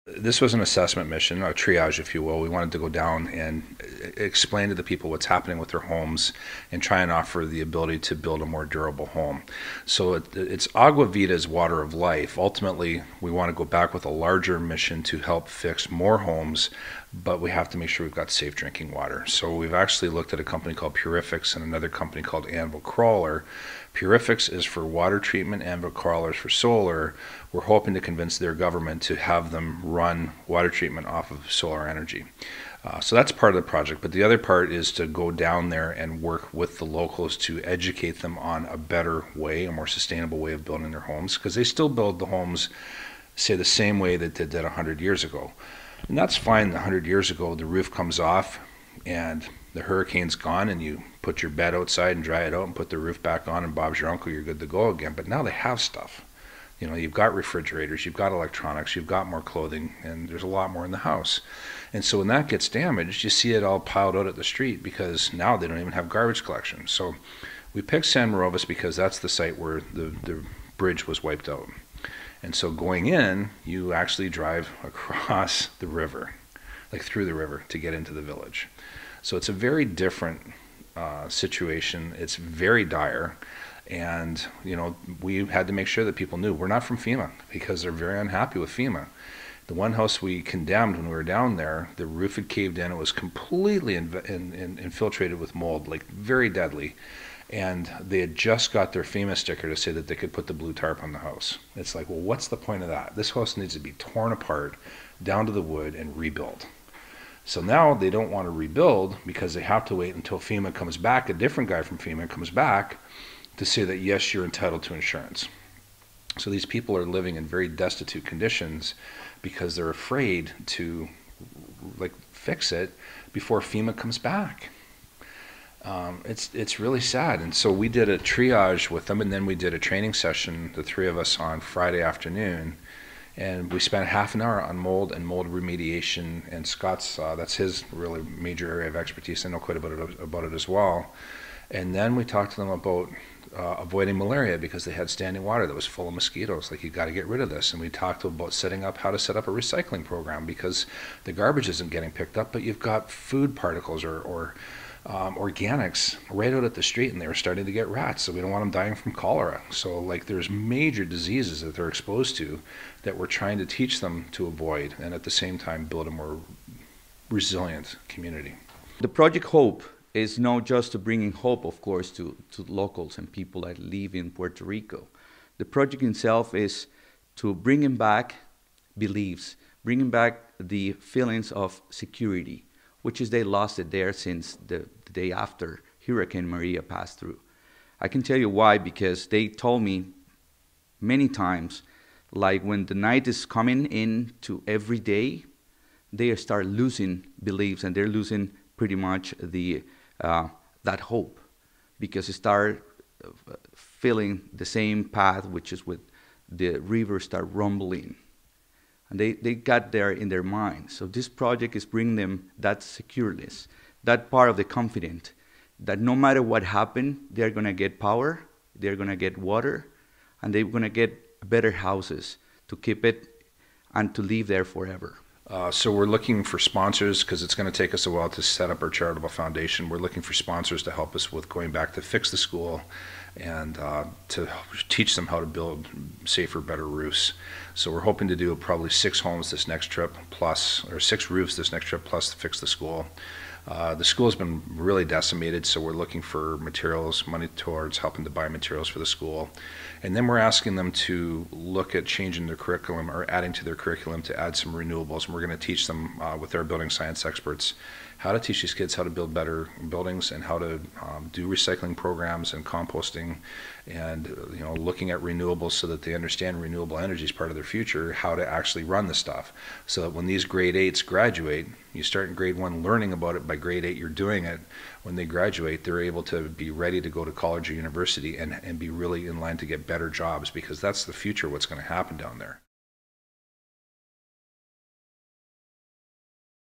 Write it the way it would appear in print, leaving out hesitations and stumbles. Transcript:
This was an assessment mission, a triage, if you will. We wanted to go down and explain to the people what's happening with their homes and try and offer the ability to build a more durable home. So it's Agua Vita's water of life. Ultimately, we want to go back with a larger mission to help fix more homes, but we have to make sure we've got safe drinking water. So we've actually looked at a company called Purifics and another company called Anvil Crawler. Purifics is for water treatment, Anvil Crawler is for solar. We're hoping to convince their government to have them run water treatment off of solar energy. So that's part of the project, but the other part is to go down there and work with the locals to educate them on a better way, a more sustainable way of building their homes, because they still build the homes, say, the same way that they did 100 years ago. And that's fine. 100 years ago, the roof comes off and the hurricane's gone, and you put your bed outside and dry it out and put the roof back on, and Bob's your uncle, you're good to go again. But now they have stuff. You know, you've got refrigerators, you've got electronics, you've got more clothing, and there's a lot more in the house. And so when that gets damaged, you see it all piled out at the street because now they don't even have garbage collection. So we picked San Morovas because that's the site where the bridge was wiped out. And so going in, you actually drive across the river, like through the river, to get into the village. So it's a very different situation. It's very dire. And, you know, we had to make sure that people knew we're not from FEMA because they're very unhappy with FEMA. The one house we condemned when we were down there, the roof had caved in. It was completely infiltrated with mold, like very deadly. And they had just got their FEMA sticker to say that they could put the blue tarp on the house. It's like, well, what's the point of that? This house needs to be torn apart, down to the wood, and rebuilt. So now they don't want to rebuild because they have to wait until FEMA comes back, a different guy from FEMA comes back to say that, yes, you're entitled to insurance. So these people are living in very destitute conditions because they're afraid to fix it before FEMA comes back. It's really sad. And so we did a triage with them, and then we did a training session, the three of us, on Friday afternoon. And we spent half an hour on mold and mold remediation. And Scott's, that's his really major area of expertise. I know quite about it as well. And then we talked to them about avoiding malaria because they had standing water that was full of mosquitoes. Like, you got to get rid of this. And we talked about how to set up a recycling program because the garbage isn't getting picked up, but you've got food particles or organics right out at the street, and they were starting to get rats, so we don't want them dying from cholera. So, like, there's major diseases that they're exposed to that we're trying to teach them to avoid, and at the same time build a more resilient community. The Project Hope is not just to bringing hope, of course, to locals and people that live in Puerto Rico. The project itself is to bringing back beliefs, bringing back the feelings of security, which is they lost it there since the day after Hurricane Maria passed through. I can tell you why, because they told me many times, like when the night is coming in to every day, they start losing beliefs and they're losing pretty much that hope, because they start feeling the same path, which is with the river start rumbling. And they got there in their mind. So this project is bringing them that secureness, that part of the confidence, that no matter what happened, they're going to get power, they're going to get water, and they're going to get better houses to keep it and to live there forever. So we're looking for sponsors because it's going to take us a while to set up our charitable foundation. We're looking for sponsors to help us with going back to fix the school and to teach them how to build safer, better roofs. So we're hoping to do probably 6 homes this next trip, or 6 roofs this next trip, plus to fix the school. The school has been really decimated, so we're looking for materials, money towards helping to buy materials for the school. And then we're asking them to look at changing their curriculum or adding to their curriculum to add some renewables. And we're going to teach them with our building science experts how to teach these kids how to build better buildings and how to do recycling programs and composting and looking at renewables so that they understand renewable energy is part of their future, how to actually run the stuff. So that when these grade 8s graduate, you start in grade 1 learning about it, by grade 8 you're doing it. When they graduate, they're able to be ready to go to college or university and be really in line to get better jobs, because that's the future, what's going to happen down there.